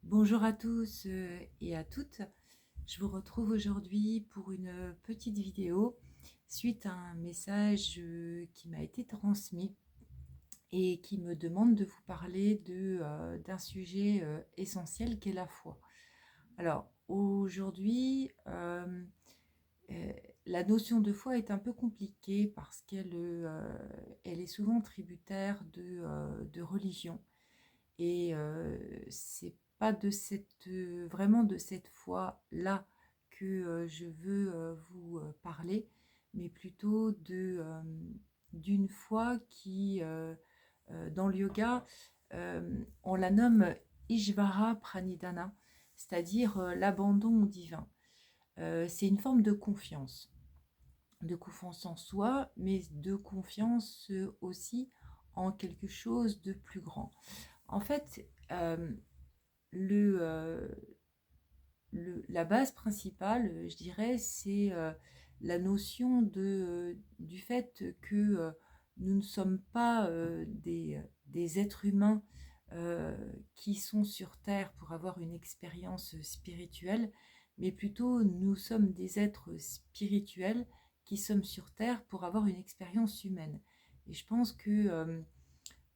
Bonjour à tous et à toutes. Je vous retrouve aujourd'hui pour une petite vidéo suite à un message qui m'a été transmis et qui me demande de vous parler d'un sujet essentiel qu'est la foi. Alors aujourd'hui, euh, la notion de foi est un peu compliquée parce elle est souvent tributaire de religion. Et c'est pas vraiment de cette foi-là que je veux vous parler, mais plutôt d'une foi qui, dans le yoga, on la nomme Ishvara Pranidhana, c'est-à-dire l'abandon au divin. C'est une forme de confiance en soi, mais de confiance aussi en quelque chose de plus grand. En fait, le, la base principale, je dirais, c'est la notion du fait que nous ne sommes pas des êtres humains qui sont sur Terre pour avoir une expérience spirituelle, mais plutôt nous sommes des êtres spirituels qui sommes sur Terre pour avoir une expérience humaine. Et je pense que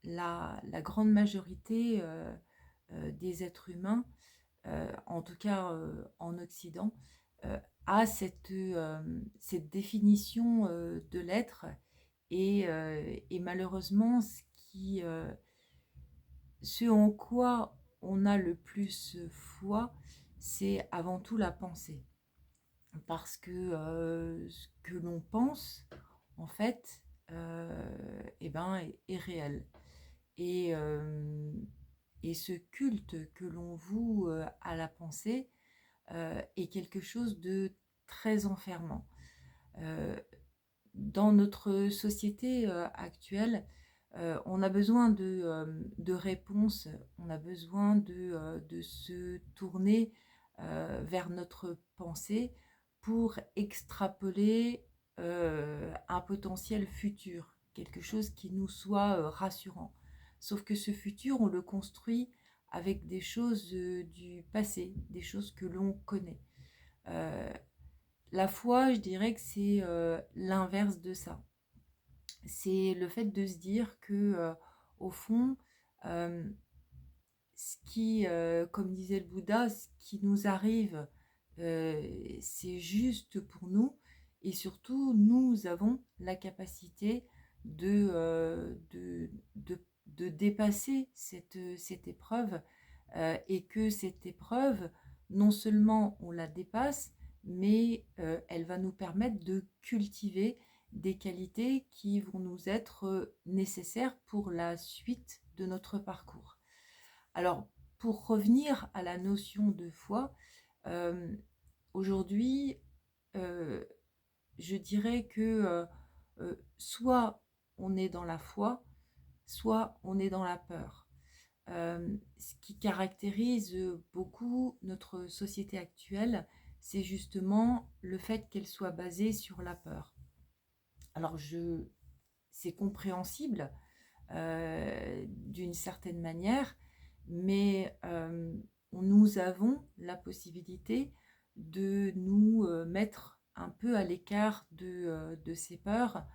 la grande majorité des êtres humains, en tout cas en Occident, a cette définition de l'être et malheureusement ce en quoi on a le plus foi, c'est avant tout la pensée. Parce que ce que l'on pense, en fait, est réel. Et, euh, et ce culte que l'on voue à la pensée est quelque chose de très enfermant. Euh, dans notre société actuelle, on a besoin de réponses, on a besoin de se tourner vers notre pensée pour extrapoler un potentiel futur, quelque chose qui nous soit rassurant. Sauf que ce futur, on le construit avec des choses du passé, des choses que l'on connaît. Euh, la foi, je dirais que c'est l'inverse de ça. C'est le fait de se dire que, au fond, euh, comme disait le Bouddha, ce qui nous arrive, c'est juste pour nous. Et surtout, nous avons la capacité de dépasser cette épreuve et que cette épreuve, non seulement on la dépasse, mais elle va nous permettre de cultiver des qualités qui vont nous être nécessaires pour la suite de notre parcours. Alors, pour revenir à la notion de foi, euh, aujourd'hui, euh, je dirais que soit on est dans la foi, soit on est dans la peur. Ce qui caractérise beaucoup notre société actuelle, c'est justement le fait qu'elle soit basée sur la peur. Alors, c'est compréhensible d'une certaine manière, mais nous avons la possibilité de nous mettre un peu à l'écart de ces peurs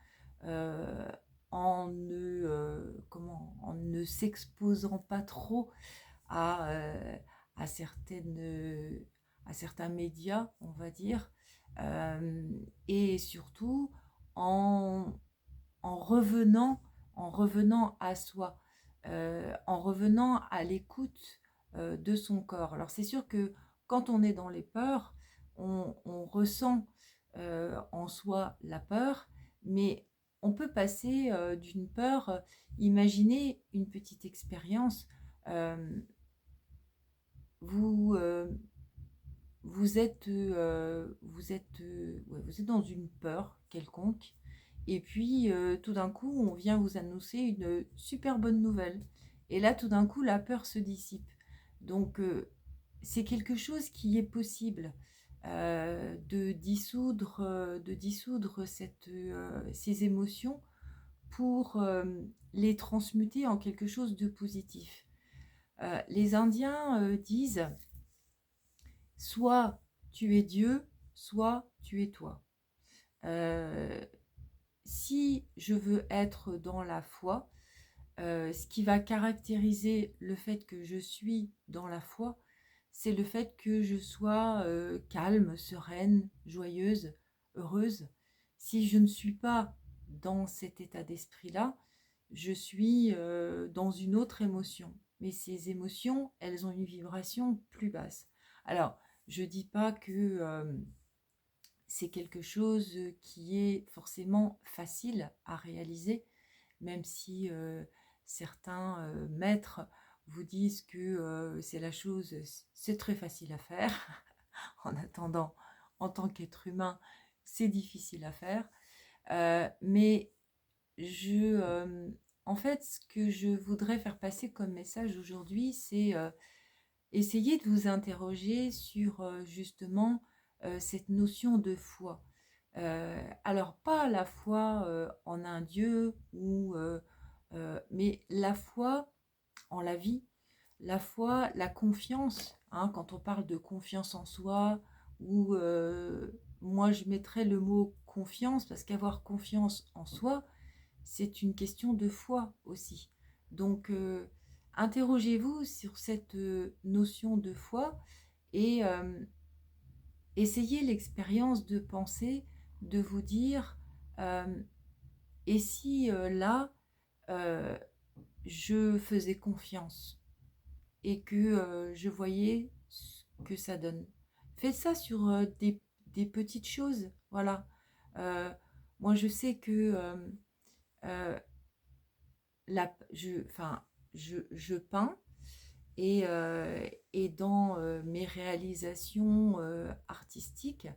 euh, en ne s'exposant pas trop à, euh, à, à certains médias, on va dire, et surtout en, en revenant, en revenant à soi, en revenant à l'écoute de son corps. Alors c'est sûr que quand on est dans les peurs, on ressent en soi la peur, mais on peut passer d'une peur, imaginez une petite expérience, euh, vous, vous êtes dans une peur quelconque, et puis tout d'un coup, on vient vous annoncer une super bonne nouvelle. Et là, tout d'un coup, la peur se dissipe. Donc, c'est quelque chose qui est possible de dissoudre ces émotions pour les transmuter en quelque chose de positif. Les Indiens disent soit tu es Dieu, soit tu es toi. Si je veux être dans la foi, ce qui va caractériser le fait que je suis dans la foi, c'est le fait que je sois calme, sereine, joyeuse, heureuse. Si je ne suis pas dans cet état d'esprit-là, je suis dans une autre émotion. Mais ces émotions, elles ont une vibration plus basse. Alors, je ne dis pas que c'est quelque chose qui est forcément facile à réaliser, même si certains maîtres vous disent que c'est la chose, c'est très facile à faire. En attendant, en tant qu'être humain, c'est difficile à faire. Mais en fait, ce que je voudrais faire passer comme message aujourd'hui, c'est essayer de vous interroger sur justement cette notion de foi. Alors, pas la foi en un Dieu, mais la foi en la vie, la foi, la confiance, hein, quand on parle de confiance en soi, ou moi je mettrais le mot confiance, parce qu'avoir confiance en soi, c'est une question de foi aussi. Donc, interrogez-vous sur cette notion de foi et essayez l'expérience de penser, de vous dire, euh, et si là, euh, je faisais confiance et que je voyais ce que ça donne. Faites ça sur des petites choses, voilà. Euh, Moi, je sais que euh, je peins et dans mes réalisations artistiques,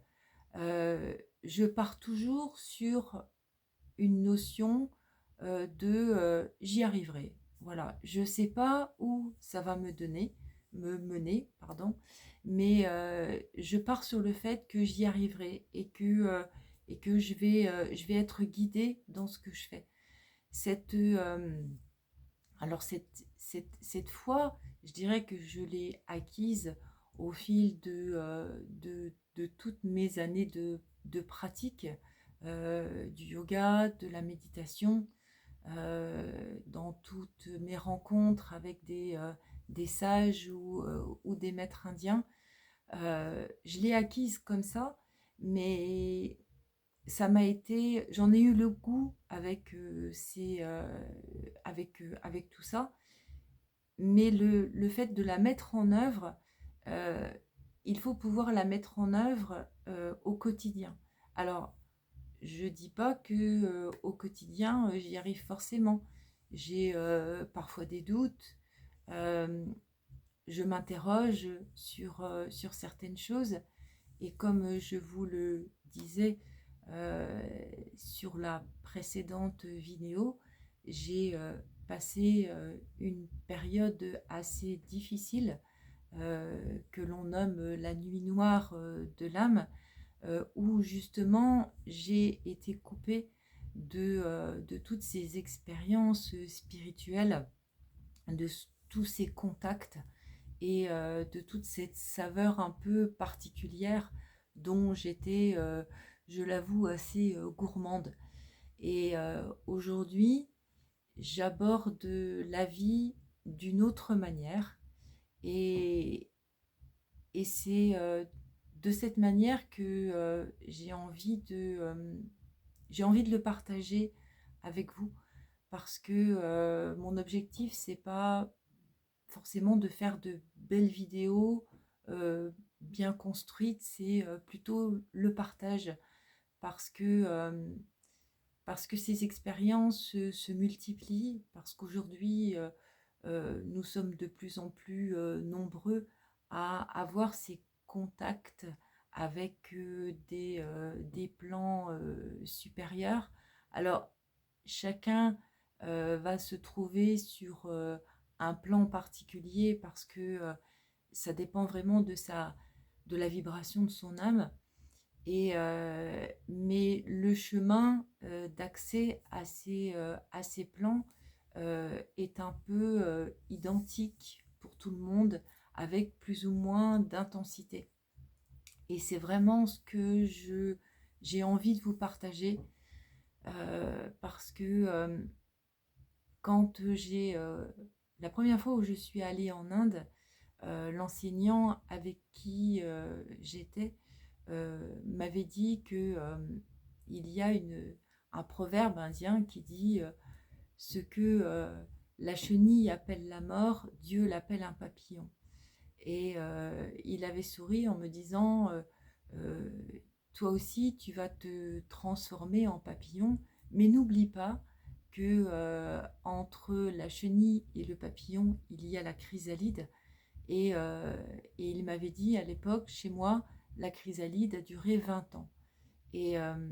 je pars toujours sur une notion de j'y arriverai. Voilà, je ne sais pas où ça va me mener, pardon, mais je pars sur le fait que j'y arriverai et que je vais être guidée dans ce que je fais. Cette, euh, alors cette foi, je dirais que je l'ai acquise au fil de toutes mes années de pratique du yoga, de la méditation, dans toutes mes rencontres avec des sages ou des maîtres indiens. Je l'ai acquise comme ça, mais ça m'a été, j'en ai eu le goût avec, avec tout ça, mais le fait de la mettre en œuvre, euh, il faut pouvoir la mettre en œuvre au quotidien. Alors, je dis pas que au quotidien j'y arrive forcément. J'ai parfois des doutes. euh, je m'interroge sur certaines choses et comme je vous le disais euh, sur la précédente vidéo, j'ai passé une période assez difficile que l'on nomme la nuit noire de l'âme, où justement j'ai été coupée de toutes ces expériences spirituelles, de tous ces contacts et de toute cette saveur un peu particulière dont j'étais, je l'avoue, assez gourmande. Et aujourd'hui, j'aborde la vie d'une autre manière et, et c'est de cette manière que j'ai envie de le partager avec vous parce que mon objectif c'est pas forcément de faire de belles vidéos euh, bien construites, c'est plutôt le partage parce que euh, parce que ces expériences se multiplient, parce qu'aujourd'hui nous sommes de plus en plus nombreux à avoir ces contacts avec des plans supérieurs. Alors, chacun va se trouver sur un plan particulier parce que ça dépend vraiment de la vibration de son âme. Mais le chemin d'accès à ces plans est un peu identique pour tout le monde avec plus ou moins d'intensité. Et c'est vraiment ce que j'ai envie de vous partager parce que quand la première fois où je suis allée en Inde, l'enseignant avec qui j'étais m'avait dit que il y a un proverbe indien qui dit ce que la chenille appelle la mort, Dieu l'appelle un papillon. Et il avait souri en me disant euh, toi aussi tu vas te transformer en papillon, mais n'oublie pas que entre la chenille et le papillon il y a la chrysalide. Et il m'avait dit à l'époque, chez moi, la chrysalide a duré 20 ans. Et, euh,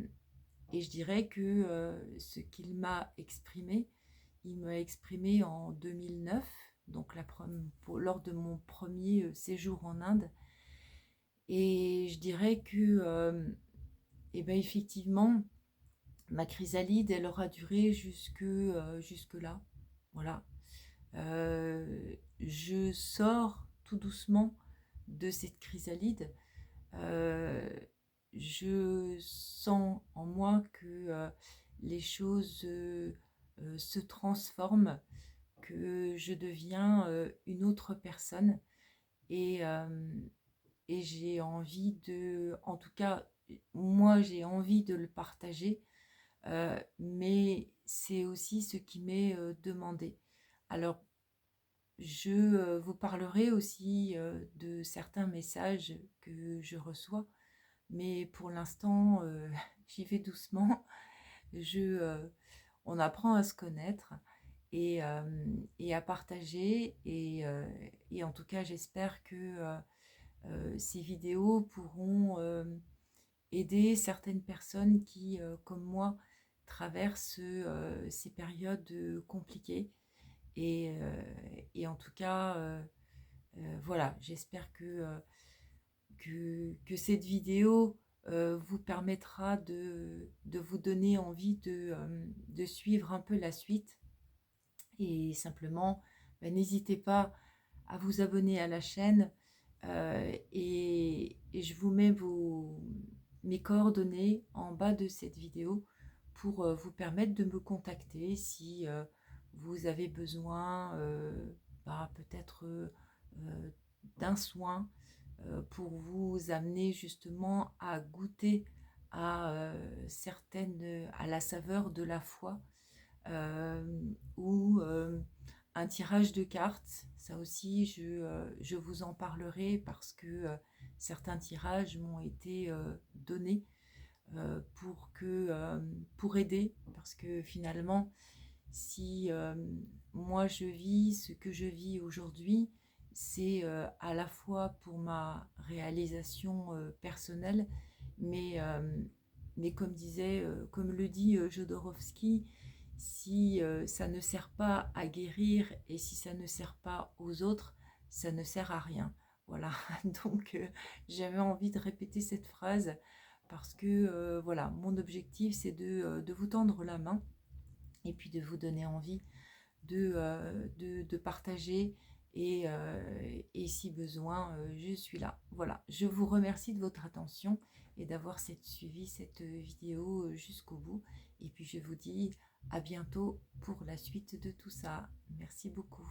et je dirais que ce qu'il m'a exprimé, il m'a exprimé en 2009, donc lors de mon premier séjour en Inde. Et je dirais que, eh ben effectivement, ma chrysalide, elle aura duré jusque là. Voilà. Je sors tout doucement de cette chrysalide. Euh, je sens en moi que les choses se transforment, que je deviens une autre personne et, euh, et j'ai envie en tout cas, moi j'ai envie de le partager, mais c'est aussi ce qui m'est demandé. Alors, je vous parlerai aussi de certains messages que je reçois, mais pour l'instant, j'y vais doucement. Je, euh, on apprend à se connaître et à partager. Et en tout cas, j'espère que ces vidéos pourront aider certaines personnes qui, comme moi, traversent ces périodes compliquées. Et en tout cas, voilà, j'espère que cette vidéo vous permettra de vous donner envie de suivre un peu la suite. Et simplement, n'hésitez pas à vous abonner à la chaîne et je vous mets mes coordonnées en bas de cette vidéo pour vous permettre de me contacter si vous avez besoin peut-être d'un soin pour vous amener justement à goûter à la saveur de la foi ou un tirage de cartes. Ça aussi, je vous en parlerai parce que certains tirages m'ont été donnés pour aider. Parce que finalement, si moi je vis ce que je vis aujourd'hui, c'est à la fois pour ma réalisation personnelle, mais, euh, mais comme le dit Jodorowsky, si ça ne sert pas à guérir et si ça ne sert pas aux autres, ça ne sert à rien. Voilà, donc j'avais envie de répéter cette phrase parce que voilà, mon objectif c'est de vous tendre la main et puis de vous donner envie de partager et si besoin, je suis là. Voilà, je vous remercie de votre attention et d'avoir suivi cette vidéo jusqu'au bout. Et puis je vous dis à bientôt pour la suite de tout ça. Merci beaucoup.